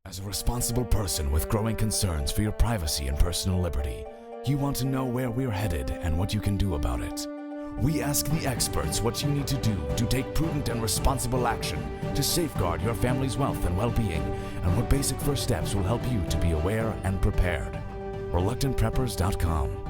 As a responsible person with growing concerns for your privacy and personal liberty, you want to know where we're headed and what you can do about it. We ask the experts what you need to do to take prudent and responsible action to safeguard your family's wealth and well-being, and what basic first steps will help you to be aware and prepared. ReluctantPreppers.com.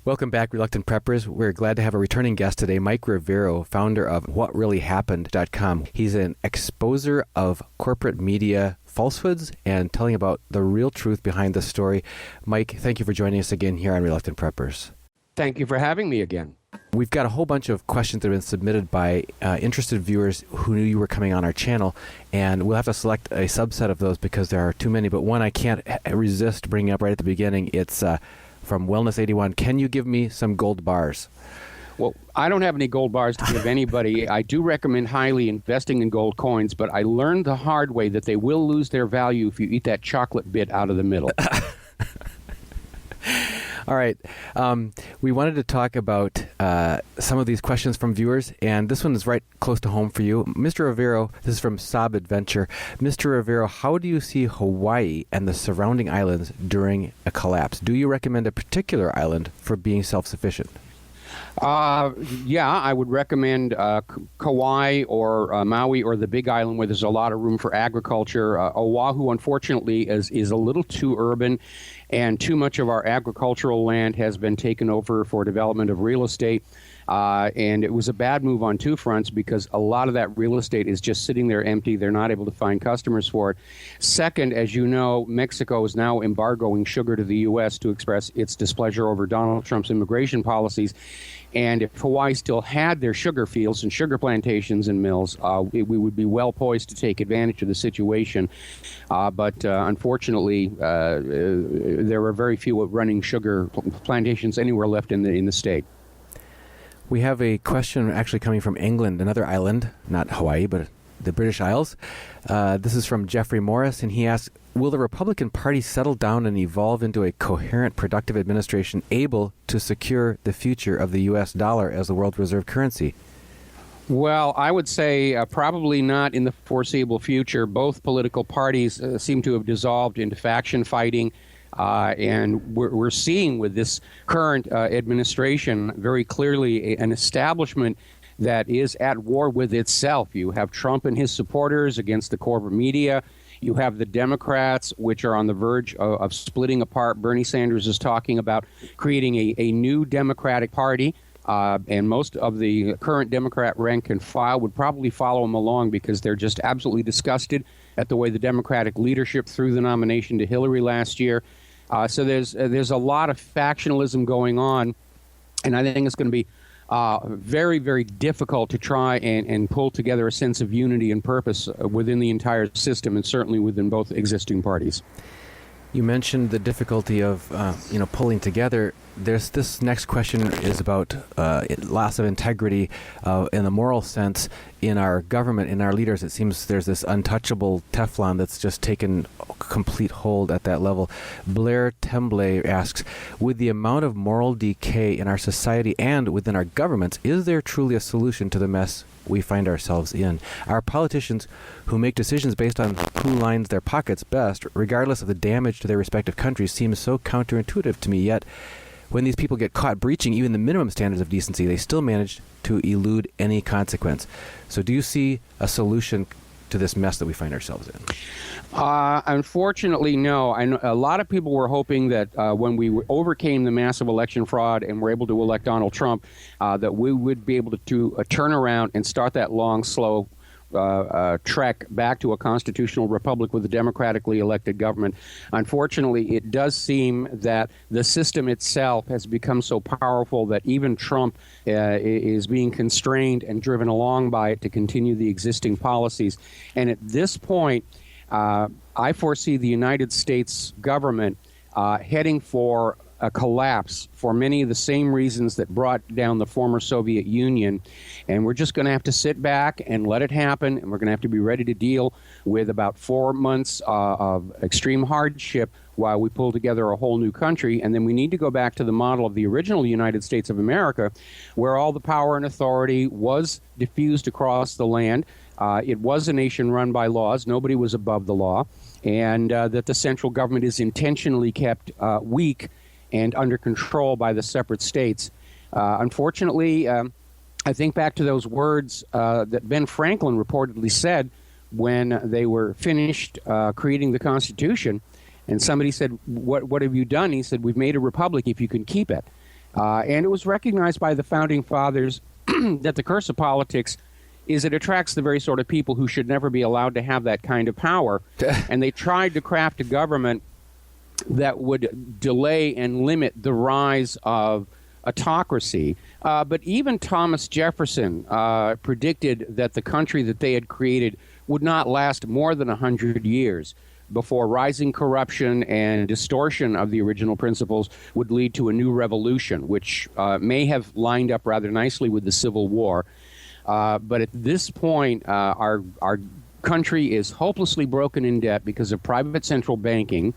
Welcome back, Reluctant Preppers. We're glad to have a returning guest today, Mike Rivero, founder of WhatReallyHappened.com. He's an exposer of corporate media falsehoods and telling about the real truth behind the story. Mike, thank you for joining us again here on Reluctant Preppers. Thank you for having me again. We've got a whole bunch of questions that have been submitted by interested viewers who knew you were coming on our channel, and we'll have to select a subset of those because there are too many, but one I can't resist bringing up right at the beginning. It's from Wellness81. Can you give me some gold bars? Well, I don't have any gold bars to give anybody. I do recommend highly investing in gold coins, but I learned the hard way that they will lose their value if you eat that chocolate bit out of the middle. All right. We wanted to talk about some of these questions from viewers, and this one is right close to home for you. Mr. Rivero, this is from Sob Adventure. Mr. Rivero, how do you see Hawaii and the surrounding islands during a collapse? Do you recommend a particular island for being self-sufficient? Yeah, I would recommend Kauai or Maui or the Big Island, where there's a lot of room for agriculture. Oahu, unfortunately, is a little too urban, and too much of our agricultural land has been taken over for development of real estate. And it was a bad move on two fronts because a lot of that real estate is just sitting there empty. They're not able to find customers for it. Second, as you know, Mexico is now embargoing sugar to the U.S. to express its displeasure over Donald Trump's immigration policies. And if Hawaii still had their sugar fields and sugar plantations and mills, we would be well poised to take advantage of the situation. But unfortunately, there are very few running sugar plantations anywhere left in the state. We have a question actually coming from England, another island, not Hawaii, but the British Isles. This is from Jeffrey Morris, and he asks, will the Republican Party settle down and evolve into a coherent, productive administration able to secure the future of the U.S. dollar as the world reserve currency? Well, I would say probably not in the foreseeable future. Both political parties seem to have dissolved into faction fighting. And we're seeing with this current administration very clearly an establishment that is at war with itself. You have Trump and his supporters against the corporate media. You have the Democrats, which are on the verge of splitting apart. Bernie Sanders is talking about creating a new Democratic Party. And most of the current Democrat rank and file would probably follow him along because they're just absolutely disgusted at the way the Democratic leadership threw the nomination to Hillary last year. So there's a lot of factionalism going on, and I think it's going to be very, very difficult to try and pull together a sense of unity and purpose within the entire system, and certainly within both existing parties. You mentioned the difficulty of pulling together. This next question is about loss of integrity in the moral sense in our government, in our leaders. It seems there's this untouchable Teflon that's just taken complete hold at that level. Blair Temblay asks, with the amount of moral decay in our society and within our governments, is there truly a solution to the mess we find ourselves in? Our politicians who make decisions based on who lines their pockets best, regardless of the damage to their respective countries, seems so counterintuitive to me, yet when these people get caught breaching even the minimum standards of decency, they still manage to elude any consequence. So do you see a solution to this mess that we find ourselves in? Unfortunately, no. I know a lot of people were hoping that when we overcame the massive election fraud and were able to elect Donald Trump, that we would be able to turn around and start that long, slow trek back to a constitutional republic with a democratically elected government. Unfortunately, it does seem that the system itself has become so powerful that even Trump is being constrained and driven along by it to continue the existing policies. And at this point, I foresee the United States government heading for a collapse for many of the same reasons that brought down the former Soviet Union. And we're just going to have to sit back and let it happen, and we're going to have to be ready to deal with about 4 months of extreme hardship while we pull together a whole new country. And then we need to go back to the model of the original United States of America, where all the power and authority was diffused across the land. it was a nation run by laws. Nobody was above the law. And that the central government is intentionally kept weak and under control by the separate states. Unfortunately, I think back to those words that Ben Franklin reportedly said when they were finished creating the Constitution. And somebody said, what have you done? He said, we've made a republic if you can keep it. And it was recognized by the Founding Fathers that the curse of politics is it attracts the very sort of people who should never be allowed to have that kind of power. And they tried to craft a government that would delay and limit the rise of autocracy. But even Thomas Jefferson predicted that the country that they had created would not last more than 100 years before rising corruption and distortion of the original principles would lead to a new revolution, which may have lined up rather nicely with the Civil War. But at this point, our country is hopelessly broken in debt because of private central banking.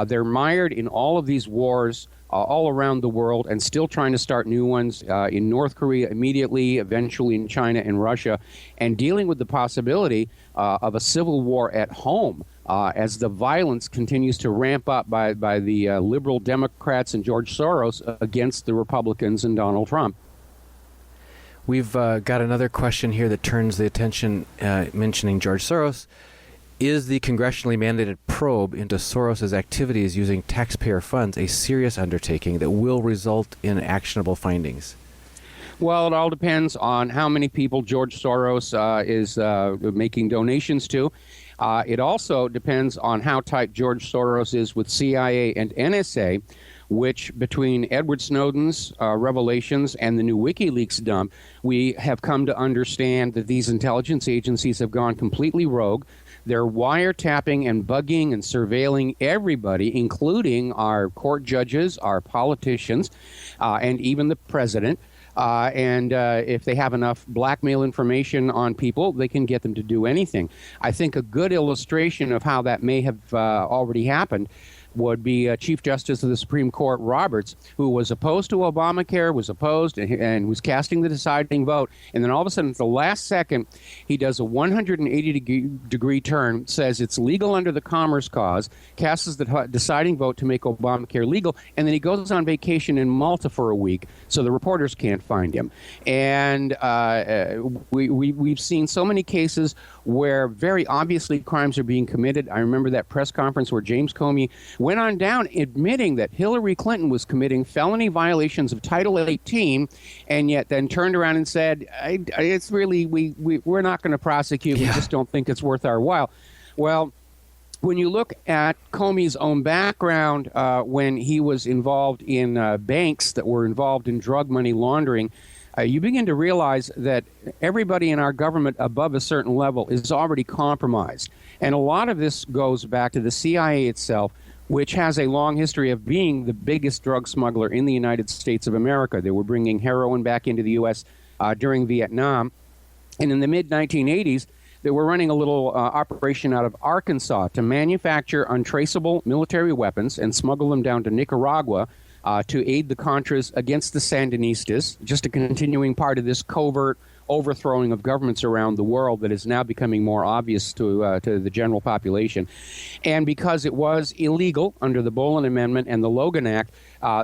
They're mired in all of these wars all around the world and still trying to start new ones in North Korea immediately, eventually in China and Russia, and dealing with the possibility of a civil war at home as the violence continues to ramp up by the liberal Democrats and George Soros against the Republicans and Donald Trump. We've got another question here that turns the attention, mentioning George Soros. Is the congressionally mandated probe into Soros's activities using taxpayer funds a serious undertaking that will result in actionable findings? Well, it all depends on how many people George Soros is making donations to. It also depends on how tight George Soros is with CIA and NSA, which between Edward Snowden's revelations and the new WikiLeaks dump, we have come to understand that these intelligence agencies have gone completely rogue. They're wiretapping and bugging and surveilling everybody, including our court judges, our politicians, and even the president. And if they have enough blackmail information on people, they can get them to do anything. I think a good illustration of how that may have already happened would be Chief Justice of the Supreme Court Roberts, who was opposed to Obamacare, was opposed and was casting the deciding vote. And then all of a sudden, at the last second, he does a 180-degree turn, says it's legal under the Commerce Clause, casts the deciding vote to make Obamacare legal, and then he goes on vacation in Malta for a week, so the reporters can't find him. And we've seen so many cases where very obviously crimes are being committed. I remember that press conference where James Comey went on down admitting that Hillary Clinton was committing felony violations of Title 18, and yet then turned around and said, it's really, we're not going to prosecute. We just don't think it's worth our while. Well, when you look at Comey's own background, when he was involved in banks that were involved in drug money laundering, you begin to realize that everybody in our government above a certain level is already compromised. And a lot of this goes back to the CIA itself, which has a long history of being the biggest drug smuggler in the United States of America. They were bringing heroin back into the U.S. During Vietnam. And in the mid-1980s, they were running a little operation out of Arkansas to manufacture untraceable military weapons and smuggle them down to Nicaragua to aid the Contras against the Sandinistas, just a continuing part of this covert overthrowing of governments around the world that is now becoming more obvious to the general population. And because it was illegal under the Boland Amendment and the Logan Act,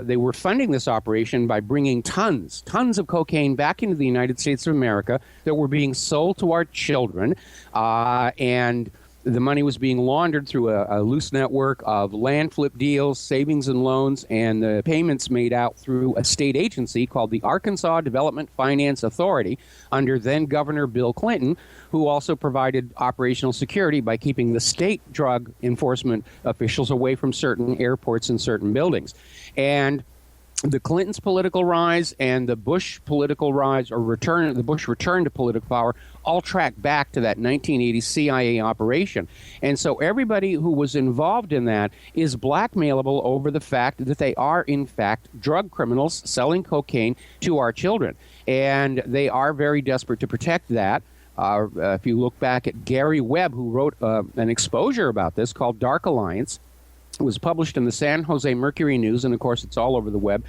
they were funding this operation by bringing tons of cocaine back into the United States of America that were being sold to our children, and the money was being laundered through a loose network of land flip deals, savings and loans, and the payments made out through a state agency called the Arkansas Development Finance Authority under then-Governor Bill Clinton, who also provided operational security by keeping the state drug enforcement officials away from certain airports and certain buildings. And the Clintons' political rise and the Bush political rise or the Bush return to political power all track back to that 1980 CIA operation. And so everybody who was involved in that is blackmailable over the fact that they are, in fact, drug criminals selling cocaine to our children. And they are very desperate to protect that. If you look back at Gary Webb, who wrote an exposure about this called Dark Alliance, it was published in the San Jose Mercury News, and of course it's all over the web.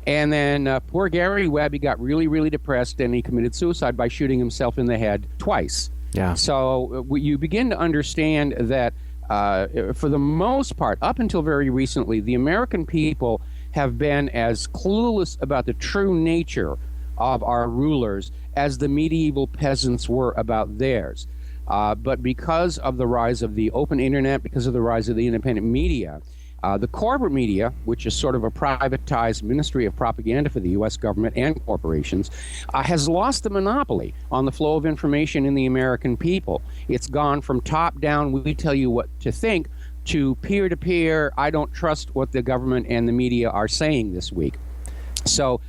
And then poor Gary Webb, he got really, really depressed, and he committed suicide by shooting himself in the head twice. Yeah. So you begin to understand that for the most part, up until very recently, the American people have been as clueless about the true nature of our rulers as the medieval peasants were about theirs. But because of the rise of the open internet, because of the rise of the independent media, the corporate media, which is sort of a privatized ministry of propaganda for the U.S. government and corporations, has lost the monopoly on the flow of information in the American people. It's gone from top down, we tell you what to think, to peer-to-peer, I don't trust what the government and the media are saying this week. So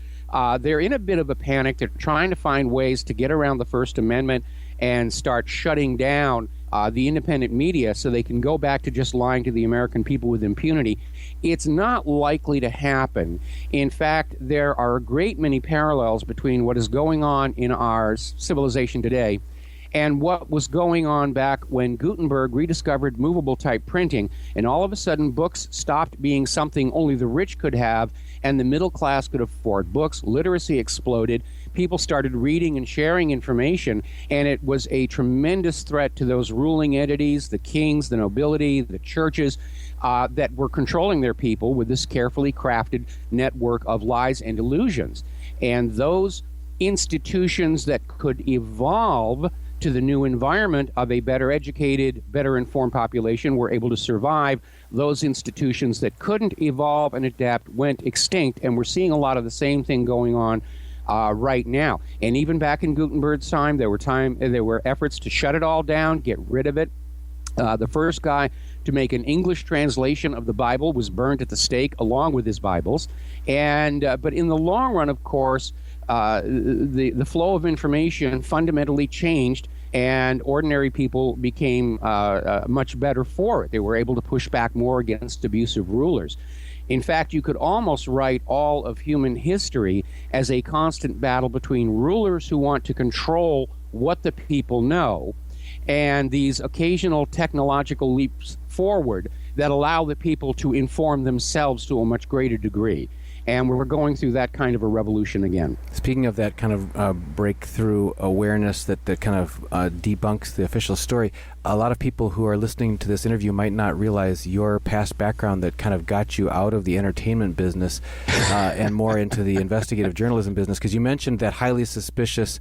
they're in a bit of a panic. They're trying to find ways to get around the First Amendment and start shutting down the independent media so they can go back to just lying to the American people with impunity. It's not likely to happen. In fact, there are a great many parallels between what is going on in our civilization today and what was going on back when Gutenberg rediscovered movable type printing, and all of a sudden books stopped being something only the rich could have and the middle class could afford books. Literacy exploded. People started reading and sharing information, and it was a tremendous threat to those ruling entities, the kings, the nobility, the churches, that were controlling their people with this carefully crafted network of lies and illusions. And those institutions that could evolve to the new environment of a better educated, better informed population were able to survive. Those institutions that couldn't evolve and adapt went extinct, and we're seeing a lot of the same thing going on right now. And even back in Gutenberg's time, there were efforts to shut it all down, get rid of it. The first guy to make an English translation of the Bible was burned at the stake along with his Bibles. And but in the long run, of course, the flow of information fundamentally changed, and ordinary people became much better for it. They were able to push back more against abusive rulers. In fact, you could almost write all of human history as a constant battle between rulers who want to control what the people know and these occasional technological leaps forward that allow the people to inform themselves to a much greater degree. And we're going through that kind of a revolution again. Speaking of that kind of breakthrough awareness that kind of debunks the official story, a lot of people who are listening to this interview might not realize your past background that kind of got you out of the entertainment business and more into the investigative journalism business, because you mentioned that highly suspicious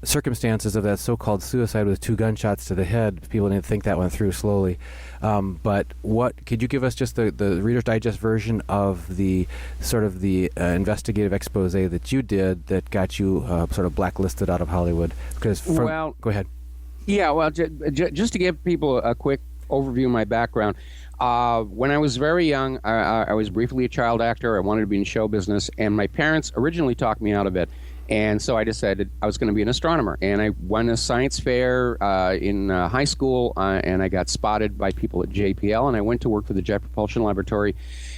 circumstances of that so-called suicide with 2 gunshots to the head. People didn't think that went through slowly. But what could you give us just the Reader's Digest version of the sort of the investigative expose that you did that got you sort of blacklisted out of Hollywood? Because go ahead. Yeah, well, just to give people a quick overview of my background. When I was very young, I was briefly a child actor. I wanted to be in show business, and my parents originally talked me out of it. And so I decided I was going to be an astronomer. And I won a science fair in high school, and I got spotted by people at JPL, and I went to work for the Jet Propulsion Laboratory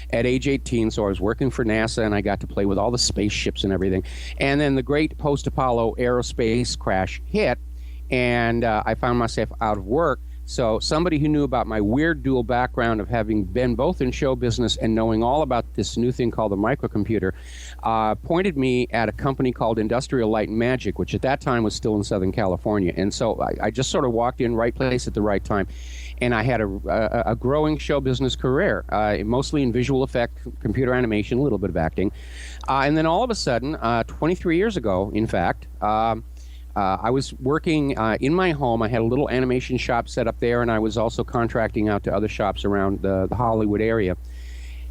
at age 18. So I was working for NASA, and I got to play with all the spaceships and everything. And then the great post-Apollo aerospace crash hit, and I found myself out of work. So somebody who knew about my weird dual background of having been both in show business and knowing all about this new thing called the microcomputer pointed me at a company called Industrial Light and Magic, which at that time was still in Southern California. And so I just sort of walked in, right place at the right time. And I had a growing show business career, mostly in visual effect, computer animation, a little bit of acting. And then all of a sudden, 23 years ago, in fact, I was working in my home. I had a little animation shop set up there, and I was also contracting out to other shops around the Hollywood area.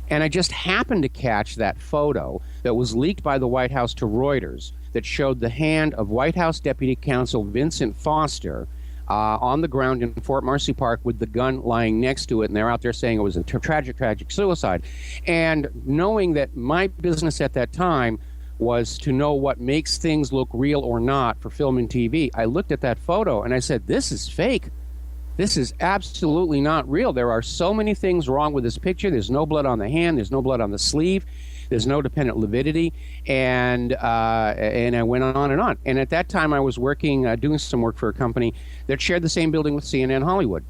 And I just happened to catch that photo that was leaked by the White House to Reuters that showed the hand of White House Deputy Counsel Vincent Foster on the ground in Fort Marcy Park with the gun lying next to it, and they're out there saying it was a tragic suicide. And knowing that my business at that time was to know what makes things look real or not for film and TV, I looked at that photo and I said, this is fake. This is absolutely not real. There are so many things wrong with this picture. There's no blood on the hand. There's no blood on the sleeve. There's no dependent lividity. And I went on and on. And at that time, I was working, doing some work for a company that shared the same building with CNN Hollywood.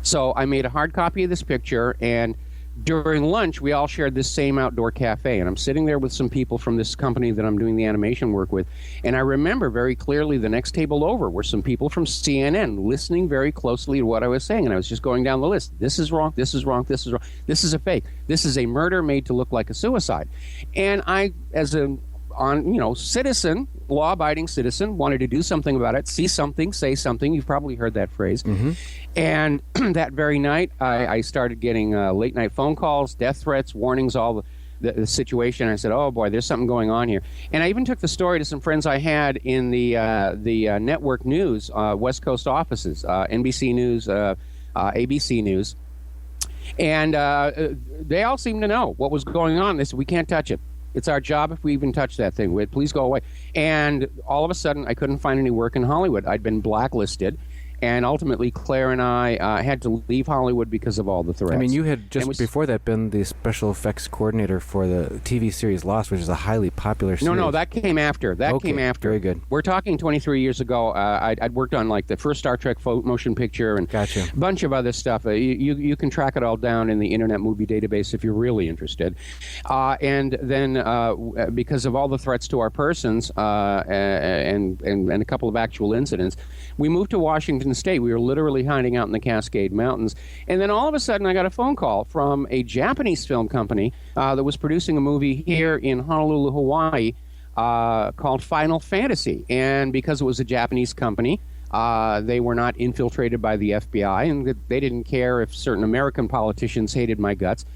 So I made a hard copy of this picture and during lunch, we all shared this same outdoor cafe, and I'm sitting there with some people from this company that I'm doing the animation work with, and I remember very clearly the next table over were some people from CNN listening very closely to what I was saying, and I was just going down the list. This is wrong, this is wrong, this is wrong, this is a fake, this is a murder made to look like a suicide. And I, as a citizen, law-abiding citizen, wanted to do something about it, see something, say something. You've probably heard that phrase. Mm-hmm. And that very night, I started getting late-night phone calls, death threats, warnings, all the situation. I said, oh, boy, there's something going on here. And I even took the story to some friends I had in the network news, West Coast offices, NBC News, ABC News. And they all seemed to know what was going on. They said, we can't touch it. It's our job if we even touch that thing. Please go away. And all of a sudden, I couldn't find any work in Hollywood. I'd been blacklisted. And ultimately, Claire and I had to leave Hollywood because of all the threats. I mean, you had just before that been the special effects coordinator for the TV series Lost, which is a highly popular series. No, that came after. Came after. Very good. We're talking 23 years ago. I'd worked on like the first Star Trek motion picture and Gotcha. a bunch of other stuff. You can track it all down in the Internet Movie Database if you're really interested. And then because of all the threats to our persons and a couple of actual incidents, we moved to Washington State. We were literally hiding out in the Cascade Mountains. And then all of a sudden, I got a phone call from a Japanese film company that was producing a movie here in Honolulu, Hawaii, called Final Fantasy. And because it was a Japanese company, they were not infiltrated by the FBI, and they didn't care if certain American politicians hated my guts.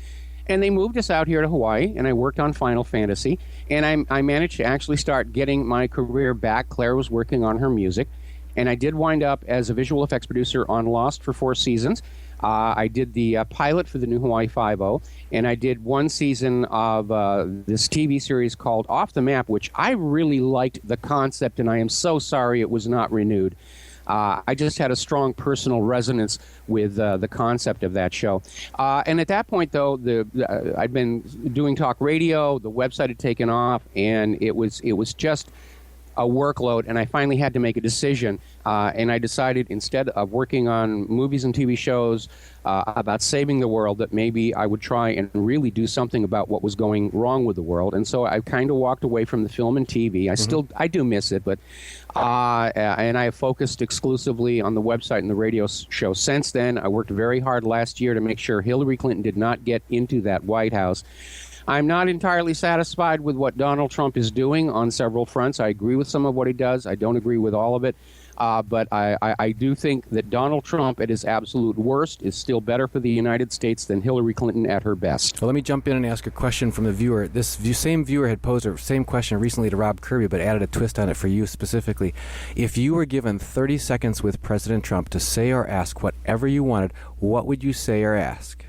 And they moved us out here to Hawaii, and I worked on Final Fantasy. And I managed to actually start getting my career back. Claire was working on her music. And I did wind up as a visual effects producer on Lost for 4 seasons. I did the pilot for the new Hawaii Five-0, and I did 1 season of this TV series called Off the Map, which I really liked the concept, and I am so sorry it was not renewed. I just had a strong personal resonance with the concept of that show. And at that point, though, I'd been doing talk radio, the website had taken off, and it was just a workload, and I finally had to make a decision, and I decided instead of working on movies and TV shows about saving the world, that maybe I would try and really do something about what was going wrong with the world. And so I kind of walked away from the film and TV. I do miss it, but and I have focused exclusively on the website and the radio show since then. I worked very hard last year to make sure Hillary Clinton did not get into that White House. I'm not entirely satisfied with what Donald Trump is doing on several fronts. I agree with some of what he does. I don't agree with all of it. But I do think that Donald Trump at his absolute worst is still better for the United States than Hillary Clinton at her best. Well, let me jump in and ask a question from the viewer. This same viewer had posed the same question recently to Rob Kirby, but added a twist on it for you specifically. If you were given 30 seconds with President Trump to say or ask whatever you wanted, what would you say or ask?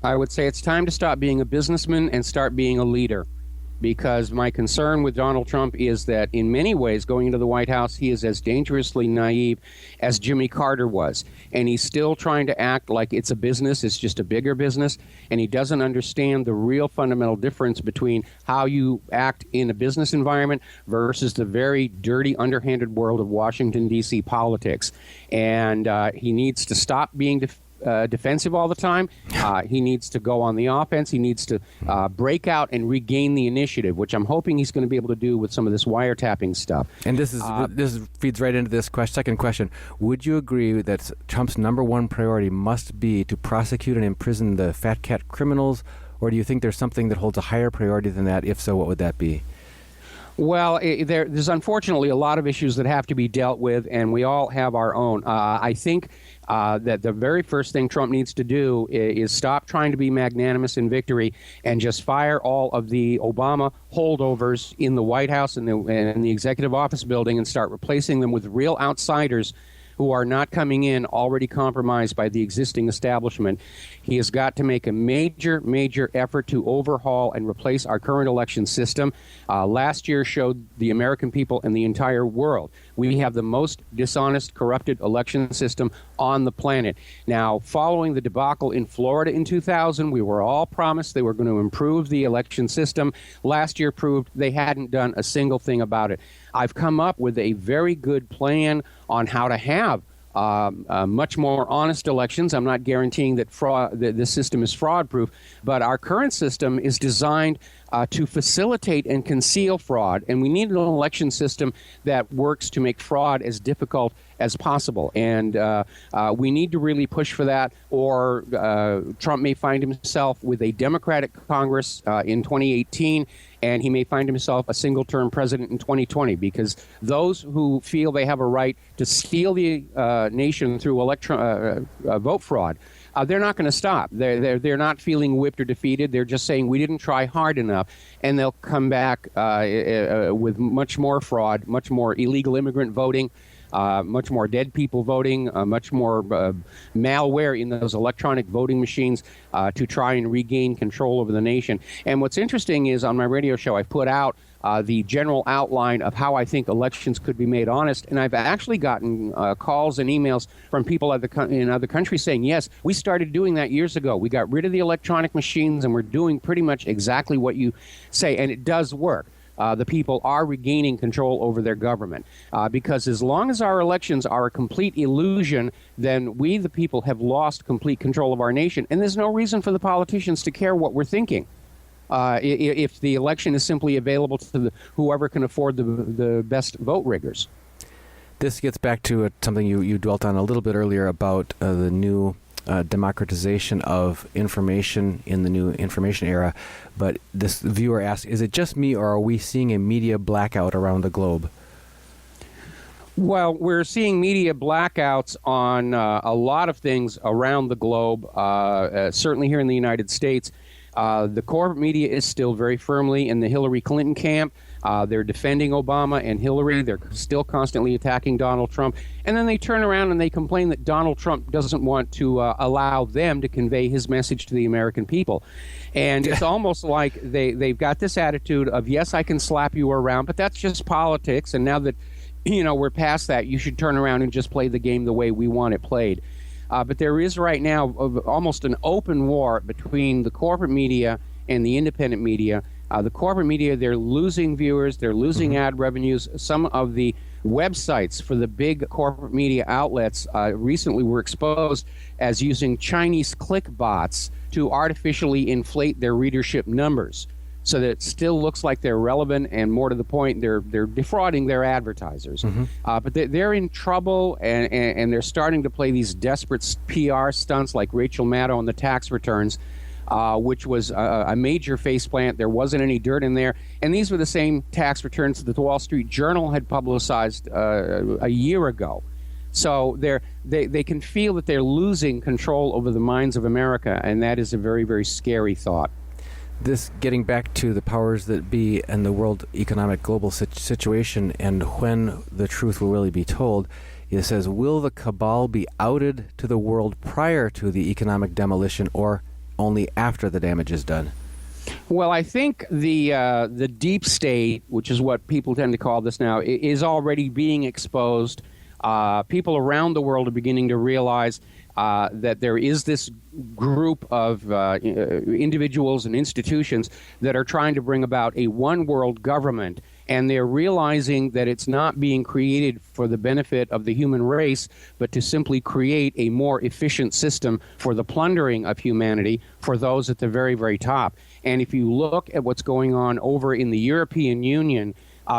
I would say it's time to stop being a businessman and start being a leader, because my concern with Donald Trump is that in many ways, going into the White House, he is as dangerously naive as Jimmy Carter was. And he's still trying to act like it's a business, it's just a bigger business, and he doesn't understand the real fundamental difference between how you act in a business environment versus the very dirty, underhanded world of Washington, D.C. politics. And he needs to stop being defensive all the time. He needs to go on the offense. He needs to break out and regain the initiative, which I'm hoping he's going to be able to do with some of this wiretapping stuff. And this feeds right into this second question. Would you agree that Trump's number one priority must be to prosecute and imprison the fat cat criminals, or do you think there's something that holds a higher priority than that? If so, what would that be? Well, there's unfortunately a lot of issues that have to be dealt with, and we all have our own. I think that the very first thing Trump needs to do is stop trying to be magnanimous in victory and just fire all of the Obama holdovers in the White House and the executive office building and start replacing them with real outsiders who are not coming in already compromised by the existing establishment. He has got to make a major, major effort to overhaul and replace our current election system. Last year showed the American people and the entire world we have the most dishonest, corrupted election system on the planet. Now, following the debacle in Florida in 2000, we were all promised they were going to improve the election system. Last year proved they hadn't done a single thing about it. I've come up with a very good plan on how to have much more honest elections. I'm not guaranteeing that this system is fraud-proof, but our current system is designed to facilitate and conceal fraud, and we need an election system that works to make fraud as difficult as possible. And we need to really push for that, or Trump may find himself with a Democratic Congress in 2018, and he may find himself a single-term president in 2020, because those who feel they have a right to steal the nation through vote fraud, they're not going to stop. They're not feeling whipped or defeated. They're just saying we didn't try hard enough, and they'll come back with much more fraud, much more illegal immigrant voting, much more dead people voting, much more malware in those electronic voting machines to try and regain control over the nation. And what's interesting is on my radio show, I've put out the general outline of how I think elections could be made honest. And I've actually gotten calls and emails from people in other countries saying, yes, we started doing that years ago. We got rid of the electronic machines, and we're doing pretty much exactly what you say. And it does work. The people are regaining control over their government. Because as long as our elections are a complete illusion, then we, the people, have lost complete control of our nation. And there's no reason for the politicians to care what we're thinking. If the election is simply available to whoever can afford the best vote riggers. This gets back to something you dwelt on a little bit earlier about the new democratization of information in the new information era. But this viewer asks, is it just me, or are we seeing a media blackout around the globe? Well, we're seeing media blackouts on a lot of things around the globe, certainly here in the United States. The corporate media is still very firmly in the Hillary Clinton camp. They're defending Obama and Hillary. They're still constantly attacking Donald Trump. And then they turn around and they complain that Donald Trump doesn't want to allow them to convey his message to the American people. And it's almost like they've got this attitude of, yes, I can slap you around, but that's just politics. And now that, we're past that, you should turn around and just play the game the way we want it played. But there is right now almost an open war between the corporate media and the independent media. The corporate media, they're losing viewers, they're losing ad revenues. Some of the websites for the big corporate media outlets recently were exposed as using Chinese click bots to artificially inflate their readership numbers, so that it still looks like they're relevant, and more to the point, they're defrauding their advertisers. But they're in trouble, and they're starting to play these desperate PR stunts like Rachel Maddow on the tax returns, which was a major faceplant. There wasn't any dirt in there. And these were the same tax returns that the Wall Street Journal had publicized a year ago. So they can feel that they're losing control over the minds of America, and that is a very, very scary thought. This getting back to the powers that be and the world economic global situation, and when the truth will really be told, it says, will the cabal be outed to the world prior to the economic demolition, or only after the damage is done? Well, I think the deep state, which is what people tend to call this now, is already being exposed. People around the world are beginning to realize that there is this group of individuals and institutions that are trying to bring about a one-world government, and they're realizing that it's not being created for the benefit of the human race, but to simply create a more efficient system for the plundering of humanity for those at the very, very top. And if you look at what's going on over in the European Union,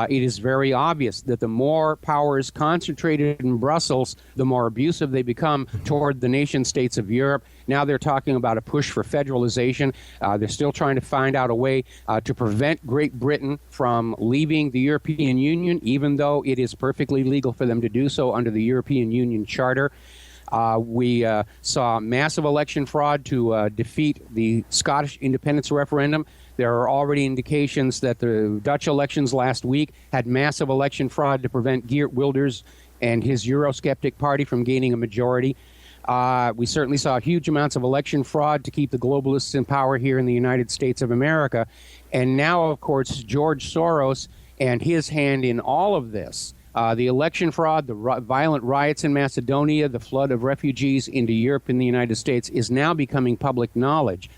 it is very obvious that the more power is concentrated in Brussels, the more abusive they become toward the nation states of Europe. Now they're talking about a push for federalization. They're still trying to find out a way to prevent Great Britain from leaving the European Union, even though it is perfectly legal for them to do so under the European Union Charter. We saw massive election fraud to defeat the Scottish independence referendum. There are already indications that the Dutch elections last week had massive election fraud to prevent Geert Wilders and his Eurosceptic party from gaining a majority. We certainly saw huge amounts of election fraud to keep the globalists in power here in the United States of America. And now, of course, George Soros and his hand in all of this. The election fraud, the violent riots in Macedonia, the flood of refugees into Europe and the United States is now becoming public knowledge.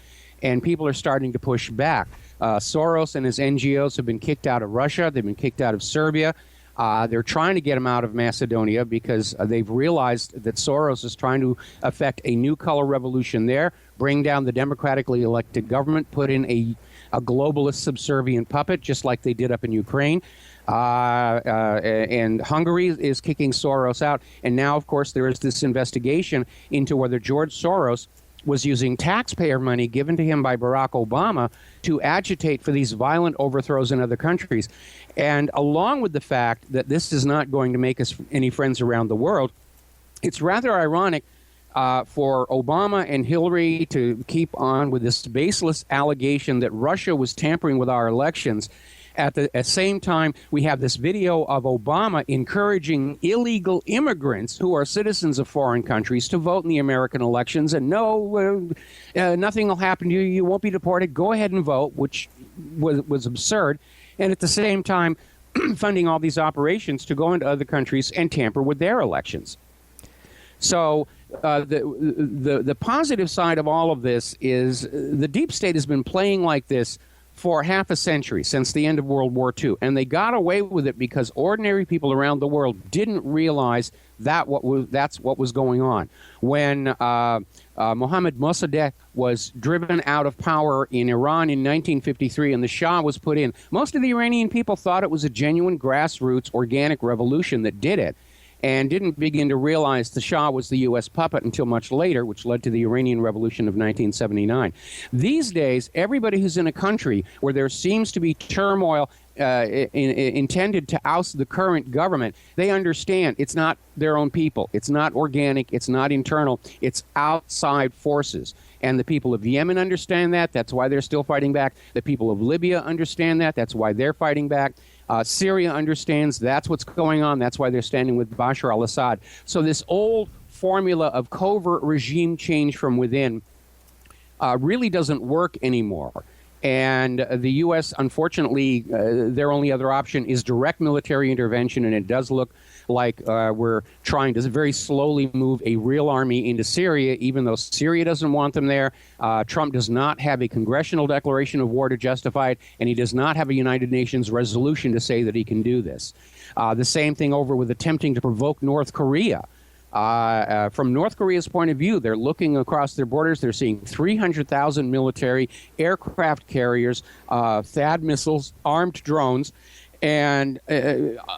And people are starting to push back. Soros and his NGOs have been kicked out of Russia. They've been kicked out of Serbia. They're trying to get him out of Macedonia because they've realized that Soros is trying to effect a new color revolution there, bring down the democratically elected government, put in a globalist subservient puppet, just like they did up in Ukraine. And Hungary is kicking Soros out. And now, of course, there is this investigation into whether George Soros was using taxpayer money given to him by Barack Obama to agitate for these violent overthrows in other countries. And along with the fact that this is not going to make us any friends around the world, it's rather ironic for Obama and Hillary to keep on with this baseless allegation that Russia was tampering with our elections. At the same time, we have this video of Obama encouraging illegal immigrants who are citizens of foreign countries to vote in the American elections. And no, nothing will happen to you. You won't be deported. Go ahead and vote, which was absurd. And at the same time, funding all these operations to go into other countries and tamper with their elections. So the positive side of all of this is the deep state has been playing like this for half a century, since the end of World War II. And they got away with it because ordinary people around the world didn't realize that's what was going on. When Mohammad Mossadegh was driven out of power in Iran in 1953 and the Shah was put in, most of the Iranian people thought it was a genuine grassroots organic revolution that did it, and didn't begin to realize the Shah was the U.S. puppet until much later, which led to the Iranian Revolution of 1979. These days, everybody who's in a country where there seems to be turmoil intended to oust the current government, they understand it's not their own people. It's not organic. It's not internal. It's outside forces. And the people of Yemen understand that. That's why they're still fighting back. The people of Libya understand that. That's why they're fighting back. Syria understands that's what's going on. That's why they're standing with Bashar al-Assad. So this old formula of covert regime change from within really doesn't work anymore. And the U.S., unfortunately, their only other option is direct military intervention, and it does look like we're trying to very slowly move a real army into Syria, even though Syria doesn't want them there. Trump does not have a congressional declaration of war to justify it, and he does not have a United Nations resolution to say that he can do this. The same thing over with attempting to provoke North Korea. From North Korea's point of view, they're looking across their borders. They're seeing 300,000 military aircraft carriers, THAAD missiles, armed drones. And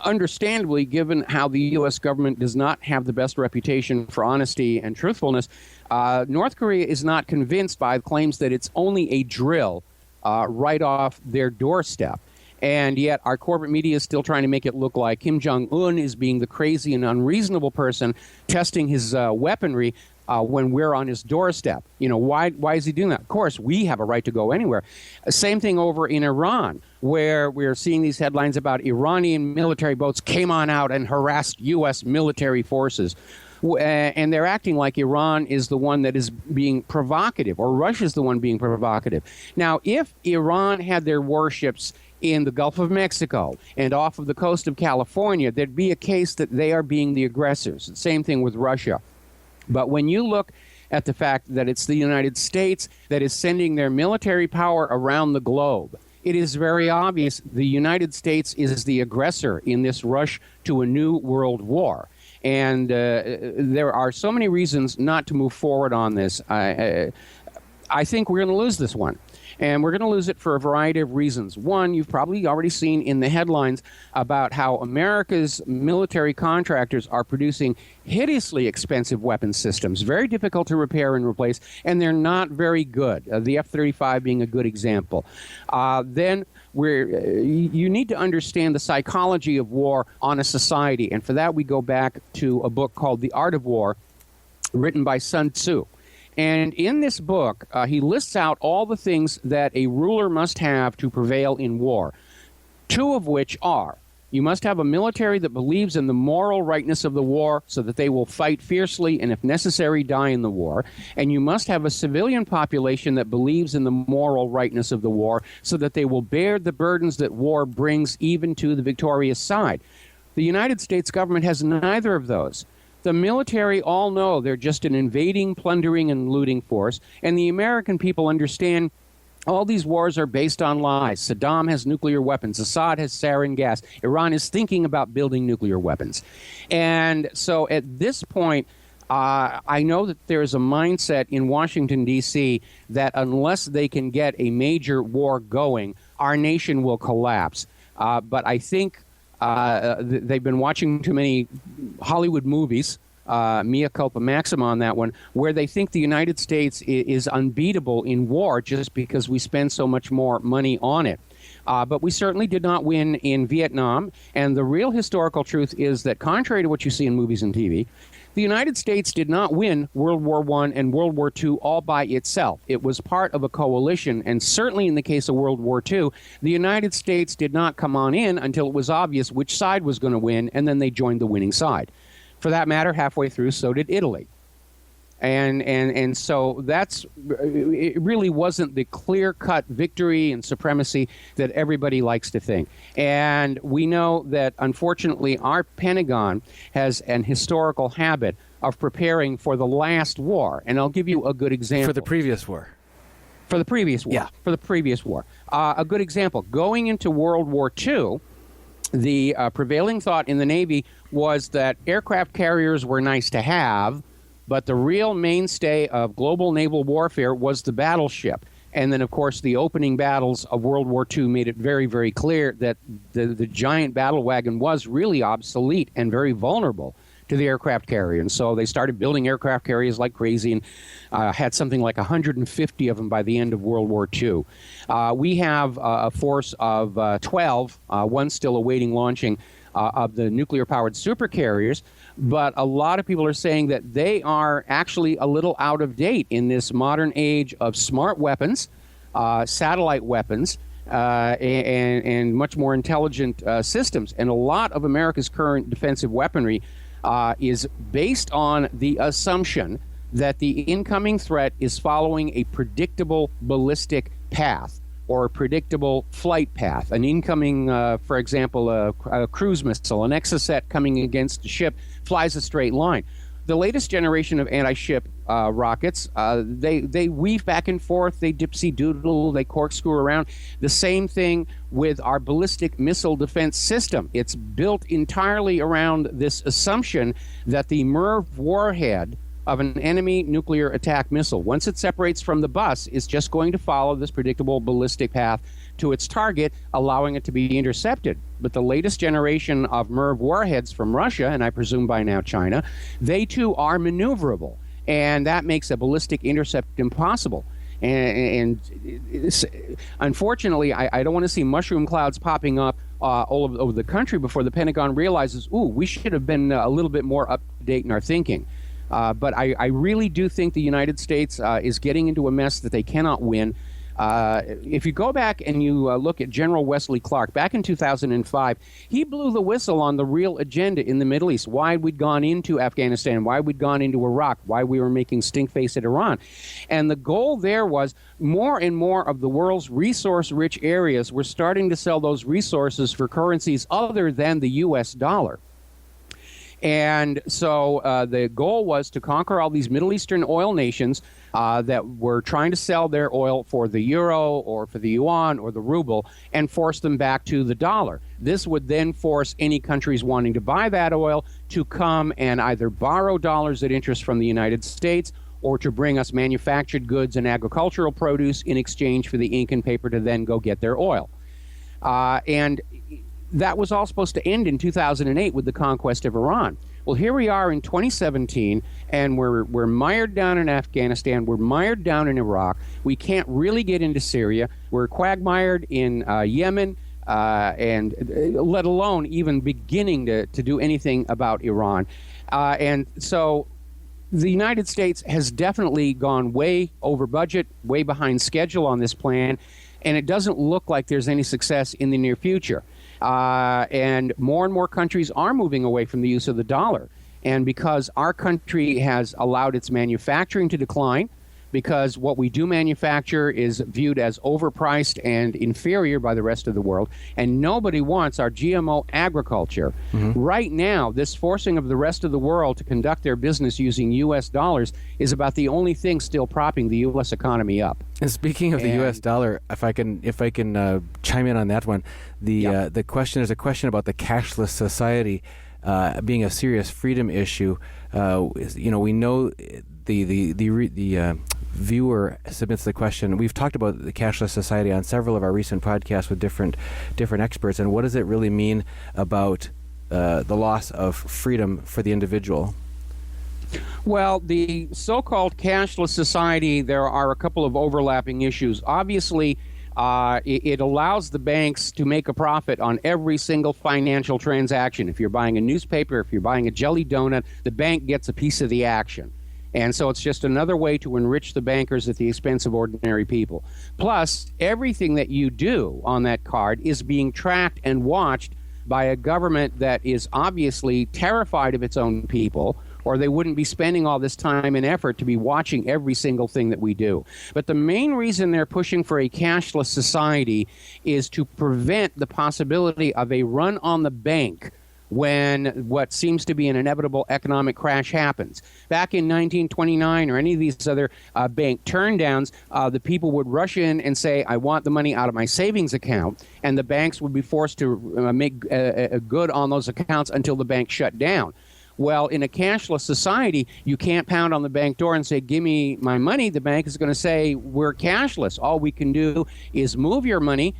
understandably, given how the U.S. government does not have the best reputation for honesty and truthfulness, North Korea is not convinced by claims that it's only a drill right off their doorstep. And yet our corporate media is still trying to make it look like Kim Jong-un is being the crazy and unreasonable person testing his weaponry when we're on his doorstep. You know, why is he doing that? Of course, we have a right to go anywhere. Same thing over in Iran, where we're seeing these headlines about Iranian military boats came on out and harassed U.S. military forces. And they're acting like Iran is the one that is being provocative, or Russia's the one being provocative. Now, if Iran had their warships in the Gulf of Mexico and off of the coast of California, there'd be a case that they are being the aggressors. Same thing with Russia. But when you look at the fact that it's the United States that is sending their military power around the globe, it is very obvious the United States is the aggressor in this rush to a new world war. And there are so many reasons not to move forward on this. I think we're going to lose this one. And we're going to lose it for a variety of reasons. One, you've probably already seen in the headlines about how America's military contractors are producing hideously expensive weapons systems, very difficult to repair and replace, and they're not very good, the F-35 being a good example. Then you need to understand the psychology of war on a society, and for that we go back to a book called The Art of War, written by Sun Tzu. And in this book, he lists out all the things that a ruler must have to prevail in war, two of which are: you must have a military that believes in the moral rightness of the war so that they will fight fiercely and, if necessary, die in the war. And you must have a civilian population that believes in the moral rightness of the war so that they will bear the burdens that war brings even to the victorious side. The United States government has neither of those. The military all know they're just an invading, plundering, and looting force, and the American people understand All these wars are based on lies. Saddam has nuclear weapons. Assad has sarin gas. Iran is thinking about building nuclear weapons. And so at this point, I know that there is a mindset in Washington, D.C., that unless they can get a major war going, our nation will collapse. But I think they've been watching too many Hollywood movies, mea culpa maxima on that one, where they think the United States is unbeatable in war just because we spend so much more money on it. But we certainly did not win in Vietnam. And the real historical truth is that, contrary to what you see in movies and TV, the United States did not win World War I and World War II all by itself. It was part of a coalition, and certainly in the case of World War II, the United States did not come on in until it was obvious which side was going to win, and then they joined the winning side. For that matter, halfway through, so did Italy. And so it really wasn't the clear-cut victory and supremacy that everybody likes to think. And we know that, unfortunately, our Pentagon has an historical habit of preparing for the last war. And I'll give you a good example. For the previous war. For the previous war. Yeah. For the previous war. A good example. Going into World War II, the prevailing thought in the Navy was that aircraft carriers were nice to have, but the real mainstay of global naval warfare was the battleship. And then, of course, the opening battles of World War II made it very, very clear that the giant battle wagon was really obsolete and very vulnerable to the aircraft carrier. And so they started building aircraft carriers like crazy, and had something like 150 of them by the end of World War II. We have a force of 12, one still awaiting launching, of the nuclear-powered supercarriers. But a lot of people are saying that they are actually a little out of date in this modern age of smart weapons, satellite weapons, and much more intelligent systems. And a lot of America's current defensive weaponry is based on the assumption that the incoming threat is following a predictable ballistic path or a predictable flight path. An incoming, for example, a cruise missile, an Exocet coming against a ship, flies a straight line. The latest generation of anti-ship rockets, they weave back and forth, they dipsy-doodle, they corkscrew around. The same thing with our ballistic missile defense system. It's built entirely around this assumption that the MIRV warhead of an enemy nuclear attack missile, once it separates from the bus, is just going to follow this predictable ballistic path to its target, allowing it to be intercepted. But the latest generation of MIRV warheads from Russia, and I presume by now China, they too are maneuverable, and that makes a ballistic intercept impossible. And unfortunately, I don't want to see mushroom clouds popping up all over the country before the Pentagon realizes, ooh, we should have been a little bit more up to date in our thinking. But I really do think the United States is getting into a mess that they cannot win. If you go back and you look at General Wesley Clark, back in 2005, he blew the whistle on the real agenda in the Middle East, why we'd gone into Afghanistan, why we'd gone into Iraq, why we were making stink face at Iran. And the goal there was more and more of the world's resource-rich areas were starting to sell those resources for currencies other than the U.S. dollar. And so the goal was to conquer all these Middle Eastern oil nations that were trying to sell their oil for the euro or for the yuan or the ruble and force them back to the dollar. This would then force any countries wanting to buy that oil to come and either borrow dollars at interest from the United States or to bring us manufactured goods and agricultural produce in exchange for the ink and paper to then go get their oil. And that was all supposed to end in 2008 with the conquest of Iran. Well, here we are in 2017, and we're mired down in Afghanistan. We're mired down in Iraq. We can't really get into Syria. We're quagmired in Yemen, and let alone even beginning to do anything about Iran. And so the United States has definitely gone way over budget, way behind schedule on this plan, and it doesn't look like there's any success in the near future. And more countries are moving away from the use of the dollar. And because our country has allowed its manufacturing to decline, because what we do manufacture is viewed as overpriced and inferior by the rest of the world, and nobody wants our GMO agriculture. Right now, this forcing of the rest of the world to conduct their business using U.S. dollars is about the only thing still propping the U.S. economy up. And speaking of the U.S. dollar, if I can chime in on that one, the question is a question about the cashless society being a serious freedom issue. We know the viewer submits the question. We've talked about the cashless society on several of our recent podcasts with different experts, and what does it really mean about the loss of freedom for the individual? Well, the so-called cashless society, there are a couple of overlapping issues. Obviously, it allows the banks to make a profit on every single financial transaction. If you're buying a newspaper, if you're buying a jelly donut, the bank gets a piece of the action. And so it's just another way to enrich the bankers at the expense of ordinary people. Plus, everything that you do on that card is being tracked and watched by a government that is obviously terrified of its own people, or they wouldn't be spending all this time and effort to be watching every single thing that we do. But the main reason they're pushing for a cashless society is to prevent the possibility of a run on the bank when what seems to be an inevitable economic crash happens. Back in 1929 or any of these other bank turndowns, the people would rush in and say, I want the money out of my savings account, and the banks would be forced to make good on those accounts until the bank shut down. Well, in a cashless society, you can't pound on the bank door and say, give me my money. The bank is going to say, we're cashless. All we can do is move your money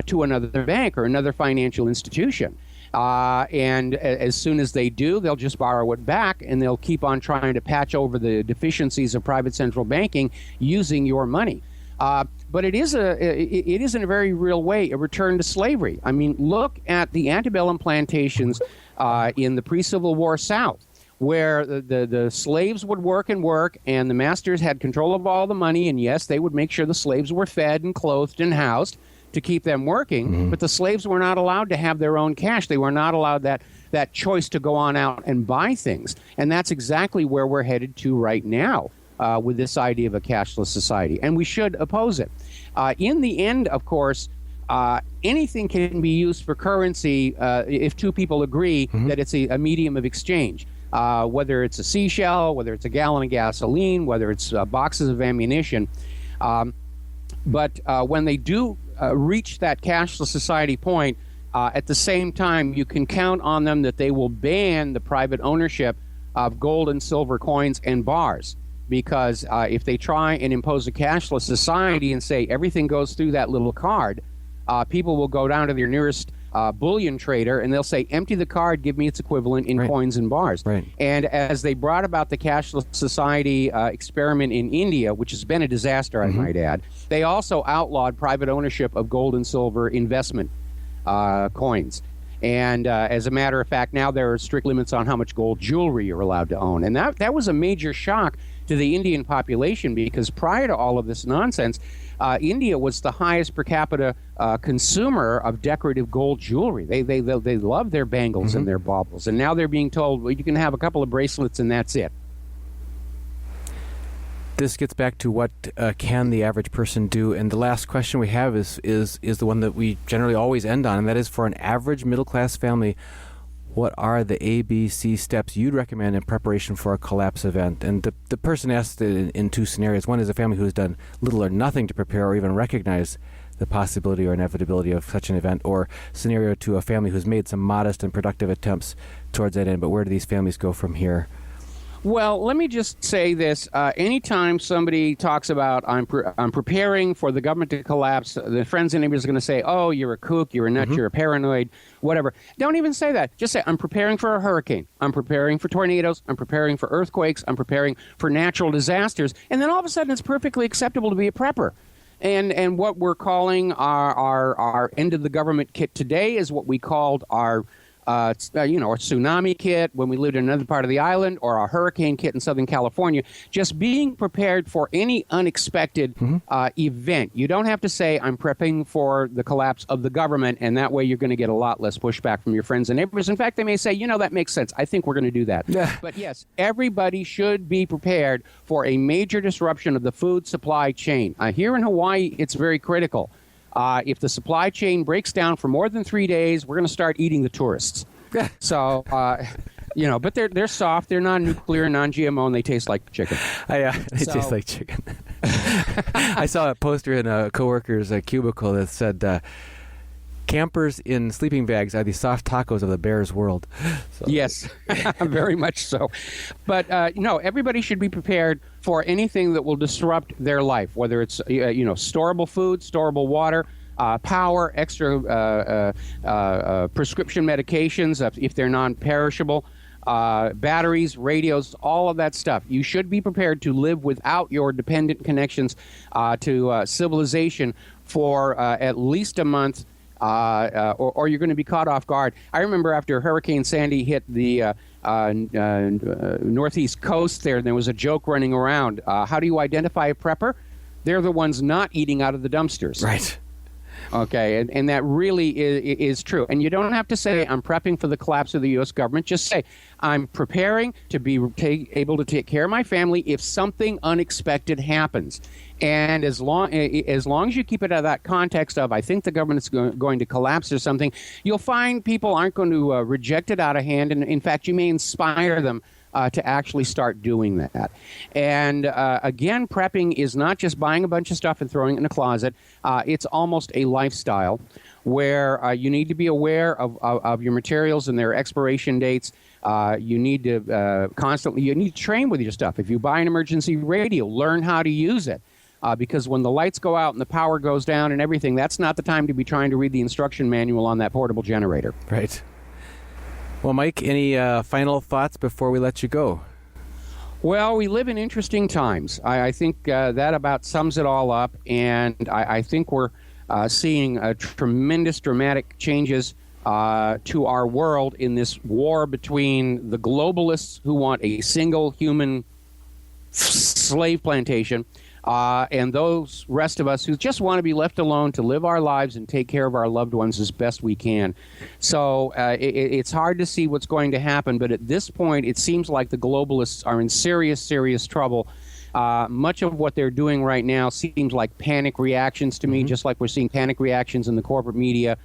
to another bank or another financial institution. And as soon as they do, they'll just borrow it back, and they'll keep on trying to patch over the deficiencies of private central banking using your money. But it is in a very real way a return to slavery. I mean, look at the antebellum plantations in the pre-Civil War South, where the slaves would work, and the masters had control of all the money, and yes, they would make sure the slaves were fed and clothed and housed to keep them working, but the slaves were not allowed to have their own cash. They were not allowed that choice to go on out and buy things. And that's exactly where we're headed to right now with this idea of a cashless society. And we should oppose it. In the end, of course, anything can be used for currency if two people agree that it's a medium of exchange. Whether it's a seashell, whether it's a gallon of gasoline, whether it's boxes of ammunition. But when they do reach that cashless society point, at the same time, you can count on them that they will ban the private ownership of gold and silver coins and bars. Because if they try and impose a cashless society and say everything goes through that little card, people will go down to their nearest bullion trader and they'll say, empty the card, give me its equivalent in coins and bars. And as they brought about the cashless society experiment in India, which has been a disaster, I might add, they also outlawed private ownership of gold and silver investment coins. And as a matter of fact, now there are strict limits on how much gold jewelry you're allowed to own. And that was a major shock to the Indian population, because prior to all of this nonsense, India was the highest per capita consumer of decorative gold jewelry. They love their bangles and their baubles. And now they're being told, well, you can have a couple of bracelets and that's it. This gets back to what can the average person do, and the last question we have is the one that we generally always end on, and that is, for an average middle-class family, what are the ABC steps you'd recommend in preparation for a collapse event? And the person asked it in two scenarios. One is a family who has done little or nothing to prepare or even recognize the possibility or inevitability of such an event, or scenario two, a family who's made some modest and productive attempts towards that end. But where do these families go from here? Well, let me just say this. Anytime somebody talks about I'm preparing for the government to collapse, the friends and neighbors are going to say, oh, you're a kook, you're a nut, you're a paranoid, whatever. Don't even say that. Just say, I'm preparing for a hurricane. I'm preparing for tornadoes. I'm preparing for earthquakes. I'm preparing for natural disasters. And then all of a sudden, it's perfectly acceptable to be a prepper. And what we're calling our end of the government kit today is what we called our a tsunami kit when we lived in another part of the island, or a hurricane kit in Southern California. Just being prepared for any unexpected event. You don't have to say, I'm prepping for the collapse of the government, and that way you're going to get a lot less pushback from your friends and neighbors. In fact, they may say, that makes sense. I think we're going to do that. Yeah. But yes, everybody should be prepared for a major disruption of the food supply chain. Here in Hawaii, it's very critical. If the supply chain breaks down for more than 3 days, we're going to start eating the tourists. So, but they're soft, they're non-nuclear, non-GMO, and they taste like chicken. They taste like chicken. I saw a poster in a coworker's cubicle that said, campers in sleeping bags are the soft tacos of the bear's world. So. Yes, very much so. But, everybody should be prepared for anything that will disrupt their life, whether it's, storable food, storable water, power, extra prescription medications if they're non-perishable, batteries, radios, all of that stuff. You should be prepared to live without your dependent connections to civilization for at least a month, or you're going to be caught off guard. I remember after Hurricane Sandy hit the northeast coast there was a joke running around. How do you identify a prepper? They're the ones not eating out of the dumpsters. Right. Okay, and that really is true. And you don't have to say, I'm prepping for the collapse of the U.S. government. Just say, I'm preparing to be able to take care of my family if something unexpected happens. And as long as you keep it out of that context of, I think the government's going to collapse or something, you'll find people aren't going to reject it out of hand. And in fact, you may inspire them to actually start doing that. And again, prepping is not just buying a bunch of stuff and throwing it in a closet. It's almost a lifestyle where you need to be aware of your materials and their expiration dates. You need to you need to train with your stuff. If you buy an emergency radio, learn how to use it. Because when the lights go out and the power goes down and everything, that's not the time to be trying to read the instruction manual on that portable generator. Right. Well, Mike, any final thoughts before we let you go? Well, we live in interesting times. I think that about sums it all up, and I think we're seeing tremendous dramatic changes to our world in this war between the globalists who want a single human slave plantation and those rest of us who just want to be left alone to live our lives and take care of our loved ones as best we can. So it's hard to see what's going to happen, but at this point, it seems like the globalists are in serious, serious trouble. Much of what they're doing right now seems like panic reactions to me, just like we're seeing panic reactions in the corporate media.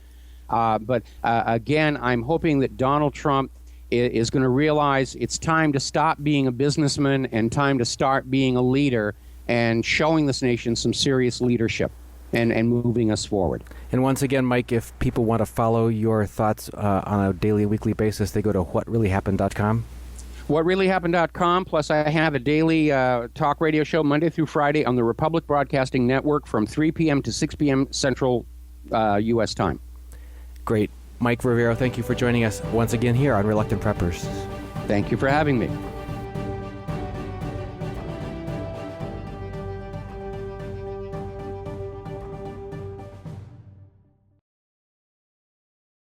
But again, I'm hoping that Donald Trump is going to realize it's time to stop being a businessman and time to start being a leader and showing this nation some serious leadership and moving us forward. And once again, Mike, if people want to follow your thoughts on a daily, weekly basis, they go to whatreallyhappened.com. Whatreallyhappened.com, plus I have a daily talk radio show Monday through Friday on the Republic Broadcasting Network from 3 p.m. to 6 p.m. Central U.S. time. Great. Mike Rivero, thank you for joining us once again here on Reluctant Preppers. Thank you for having me.